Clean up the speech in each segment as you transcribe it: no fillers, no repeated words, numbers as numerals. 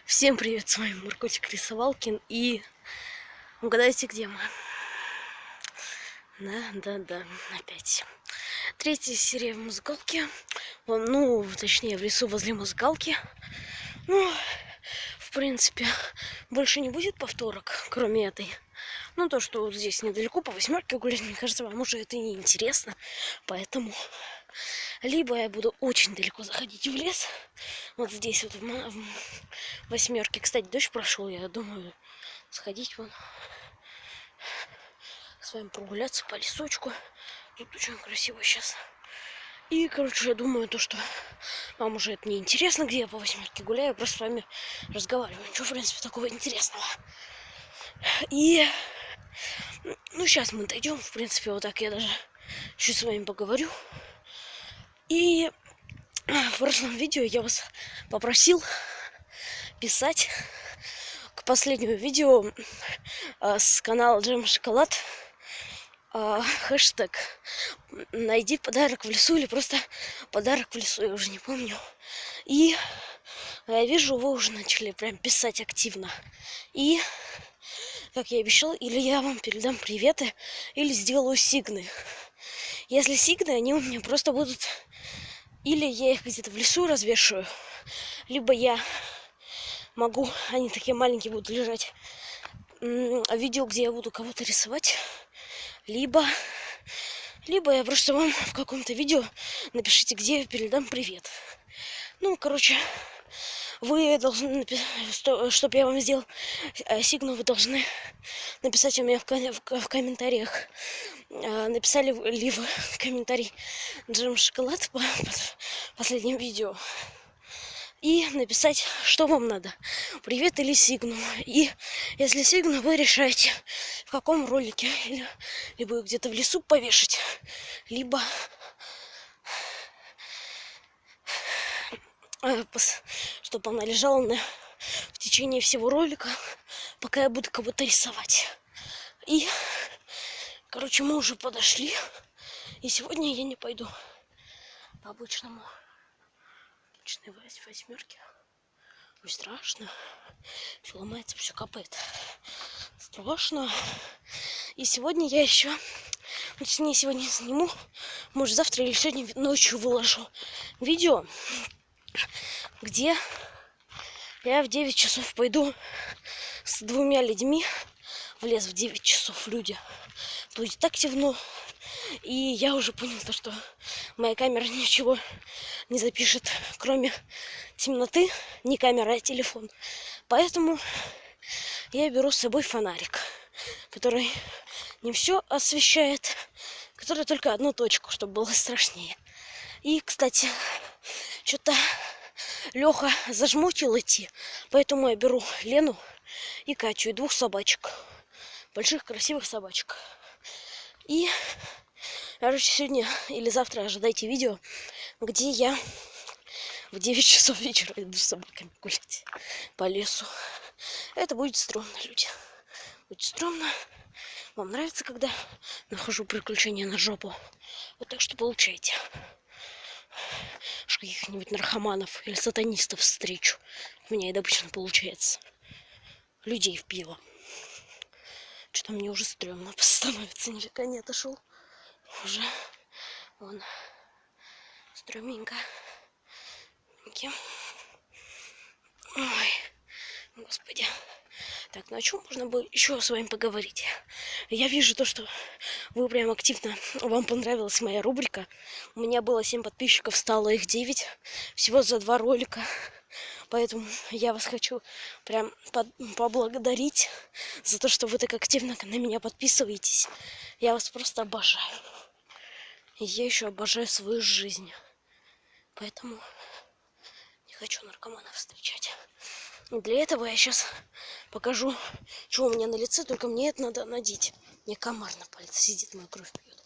Всем привет, с вами Маркотик Рисовалкин, и угадайте, где мы? Да, опять. Третья серия в музыкалке, точнее в лесу возле музыкалки. Ну, в принципе, больше не будет повторок, кроме этой. Ну, то, что вот здесь недалеко по восьмерке гулять, мне кажется, вам уже это не интересно, поэтому либо я буду очень далеко заходить в лес, вот здесь вот в восьмерке. Кстати, дождь прошел, я думаю сходить вон с вами прогуляться по лесочку. Тут очень красиво сейчас. И, короче, я думаю, что вам уже это не интересно, где я по восьмерке гуляю, просто с вами разговариваю. Ничего, в принципе, такого интересного. И, сейчас мы дойдем, в принципе, вот так я даже чуть с вами поговорю. И в прошлом видео я вас попросил писать к последнему видео с канала Джем Шоколад хэштег «Найди подарок в лесу» или просто «Подарок в лесу», я уже не помню. И я вижу, вы уже начали прям писать активно. И, как я обещал, или я вам передам приветы, или сделаю сигны. Если сигны, они у меня просто будут... Или я их где-то в лесу развешиваю, либо я могу... Они такие маленькие будут лежать. Видео, где я буду кого-то рисовать. Либо я просто вам в каком-то видео напишите, где я передам привет. Короче, вы должны написать, чтобы я вам сделал сигнал, вы должны написать у меня в комментариях. Написали ли вы комментарий Джем Шоколад по последним видео. И написать, что вам надо. Привет или сигну. И если сигну, вы решаете, в каком ролике. Либо где-то в лесу повешать, либо чтобы она лежала в течение всего ролика, пока я буду кого-то рисовать. И, короче, мы уже подошли. И сегодня я не пойду по обычной восьмерке. Ой, страшно. Все ломается, все капает. Страшно. И сегодня я еще... Точнее, сегодня сниму. Может, завтра или сегодня ночью выложу видео, где я в 9 часов пойду с 2 людьми в лес в 9 часов, люди. Будет так темно. И я уже понял, что моя камера ничего не запишет, кроме темноты. Не камера, а телефон. Поэтому я беру с собой фонарик, который не все освещает, который только одну точку, чтобы было страшнее. И, кстати, что-то Леха зажмутил идти, поэтому я беру Лену и Катю, и 2 собачек. Больших красивых собачек. И, короче, сегодня или завтра ожидайте видео, где я в 9 часов вечера иду с собаками гулять по лесу. Это будет стрёмно, люди. Будет стрёмно. Вам нравится, когда нахожу приключения на жопу? Вот так что получайте. Каких-нибудь наркоманов или сатанистов встречу. У меня это обычно получается. Людей в пиво. Что-то мне уже стрёмно становится. Нифига не отошел. Уже вон стрёмненько. Ой, господи. Так, о чем можно было еще с вами поговорить? Я вижу что вы прям активно, вам понравилась моя рубрика. У меня было 7 подписчиков, стало их 9. Всего за 2 ролика. Поэтому я вас хочу прям поблагодарить за то, что вы так активно на меня подписываетесь. Я вас просто обожаю. И я еще обожаю свою жизнь. Поэтому не хочу наркоманов встречать. И для этого я сейчас покажу, что у меня на лице, только мне это надо надеть. Мне комар на пальце сидит, мою кровь пьет.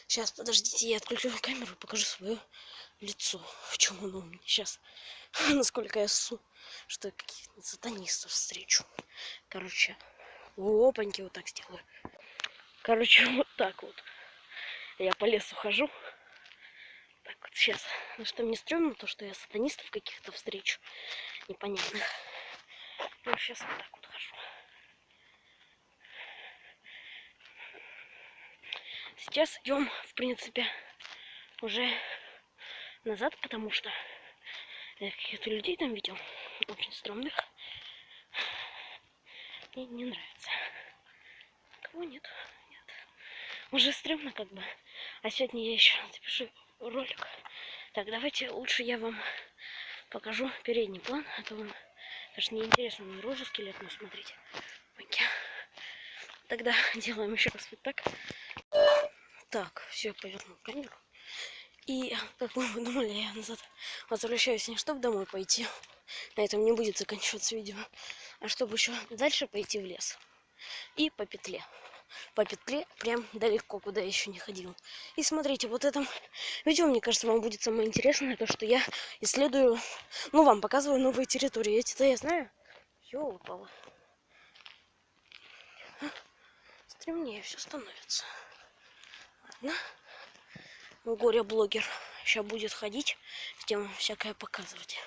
Сейчас, подождите, я отключу камеру и покажу свое лицо. В чем оно у меня сейчас. Насколько я ссу, что я каких-то сатанистов встречу. Короче, опаньки, вот так сделаю. Короче, вот так вот. Я по лесу хожу. Так вот. Сейчас. Ну что, мне стрёмно то, что я сатанистов каких-то встречу непонятных. Ну, сейчас вот так вот хожу. Сейчас идем, в принципе, уже назад, потому что я каких-то людей там видел, очень стрёмных. Мне не нравится. Кого нет? Нет. Уже стрёмно как бы. А сегодня я еще запишу ролик. Так, давайте лучше я вам покажу передний план. А то вам, конечно, неинтересно на рожу скелетную смотреть. Опаньки. Тогда делаем еще раз вот так. Так, все, я повернул камеру. И, как вы думали, я назад возвращаюсь не чтобы домой пойти. На этом не будет заканчиваться видео. А чтобы еще дальше пойти в лес. И по петле. По петле прям далеко, куда я еще не ходил. И смотрите, вот это видео, мне кажется, вам будет самое интересное, то, что я исследую, ну, вам показываю новые территории. Эти-то я знаю. Ёлопало. Стремнее все становится. Ладно. Горе-блогер сейчас будет ходить, тем всякое показывать.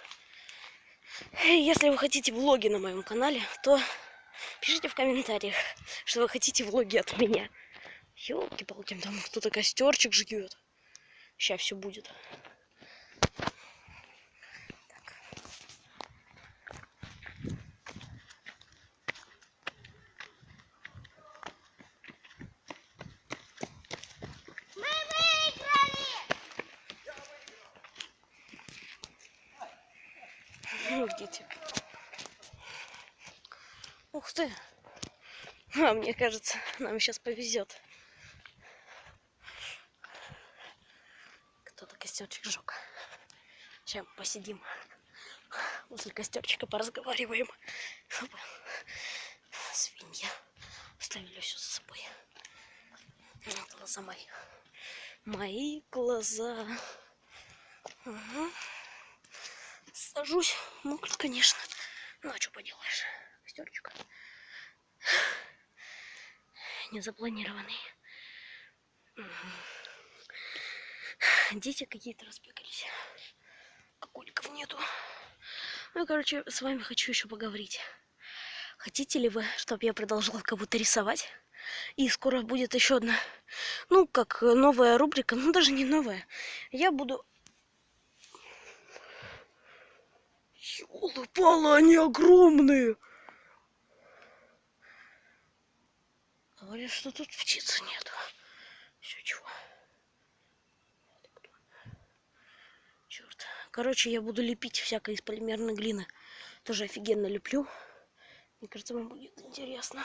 Если вы хотите влоги на моем канале, то пишите в комментариях, что вы хотите влоги от меня. Ёлки-палки, там кто-то костерчик жгет. Сейчас все будет. Так. Мы выиграли! Ну, дети. Ух ты. А мне кажется, нам сейчас повезет. Кто-то костерчик жег. Сейчас посидим возле костерчика, поразговариваем. Свинья. Оставили все за собой. Глаза мои. Мои глаза. Угу. Сажусь. Мокрит, конечно. Ну, а что поделаешь? Костерчик. Незапланированный. Угу. Дети какие-то разбегались. Какуликов нету. Ну, короче, с вами хочу еще поговорить. Хотите ли вы, чтобы я продолжала кого-то рисовать? И скоро будет еще одна, ну, как новая рубрика, ну, даже не новая. Я буду... Ёлы-палы, они огромные! Говорят, что тут птицы нету. Все, чего? Черт. Короче, я буду лепить всякое из полимерной глины. Тоже офигенно леплю. Мне кажется, вам будет интересно.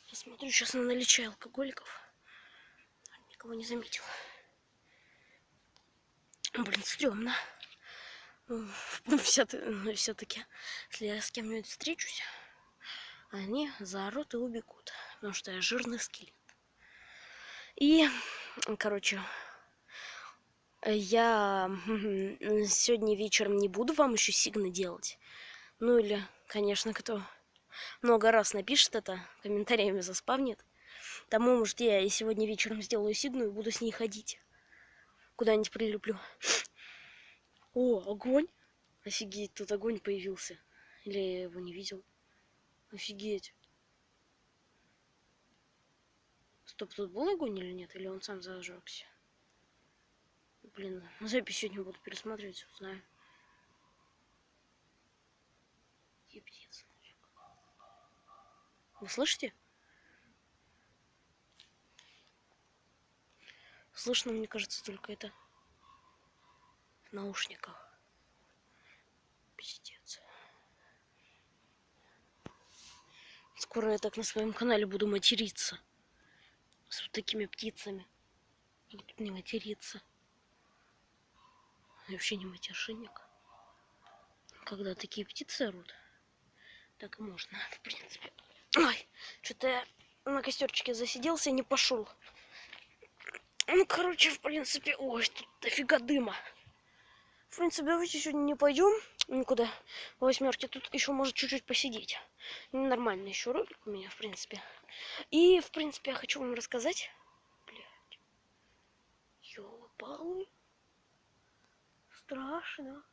Я смотрю сейчас на наличие алкоголиков. Никого не заметил. Блин, стрёмно. Все-таки, если я с кем-нибудь встречусь, они заорут и убегут. Потому что я жирный скелет. И, короче, я сегодня вечером не буду вам еще сигны делать. Ну или, конечно, кто много раз напишет это, комментариями заспавнит. Тому, может, я и сегодня вечером сделаю сигну и буду с ней ходить. Куда-нибудь прилеплю. О, огонь! Офигеть, тут огонь появился. Или я его не видел. Офигеть. Стоп, тут был огонь или нет? Или он сам зажегся? Блин, запись сегодня буду пересматривать, знаю. Какие птицы? Вы слышите? Слышно, мне кажется, только это в наушниках. Пиздец. Скоро я так на своем канале буду материться. С вот такими птицами. Буду не материться. Я вообще не матершинник. Когда такие птицы орут, так и можно, в принципе. Ой, что-то я на костерчике засиделся и не пошел. Ну, короче, в принципе, ой, тут дофига дыма. В принципе, давайте сегодня не пойдем никуда в восьмерке. Тут еще может чуть-чуть посидеть. Нормальный еще ролик у меня, в принципе. И, в принципе, я хочу вам рассказать. Блядь. Ёлы-палы. Страшно.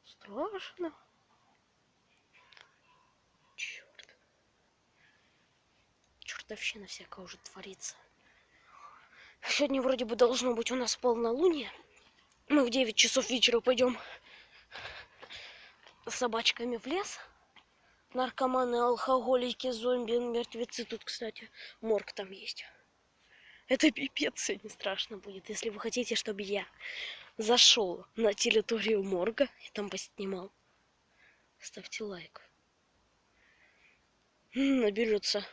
Страшно. Черт. Чертовщина всякая уже творится. Сегодня вроде бы должно быть у нас полнолуние. Мы в 9 часов вечера пойдем с собачками в лес. Наркоманы, алкоголики, зомби, мертвецы. Тут, кстати, морг там есть. Это пипец сегодня страшно будет. Если вы хотите, чтобы я зашел на территорию морга и там поснимал, ставьте лайк. Наберется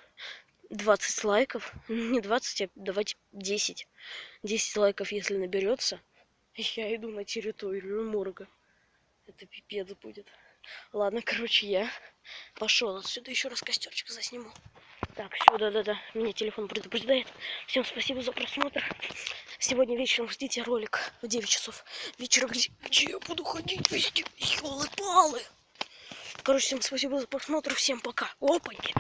20 лайков. Не 20, а давайте 10. 10 лайков, если наберется, я иду на территорию морга. Это пипец будет. Ладно, короче, я пошел отсюда. Еще раз костерчик засниму. Так, все, да-да-да. Меня телефон предупреждает. Всем спасибо за просмотр. Сегодня вечером ждите ролик в 9 часов вечера, где я буду ходить везде. Ёлы-палы. Короче, всем спасибо за просмотр. Всем пока. Опаньки.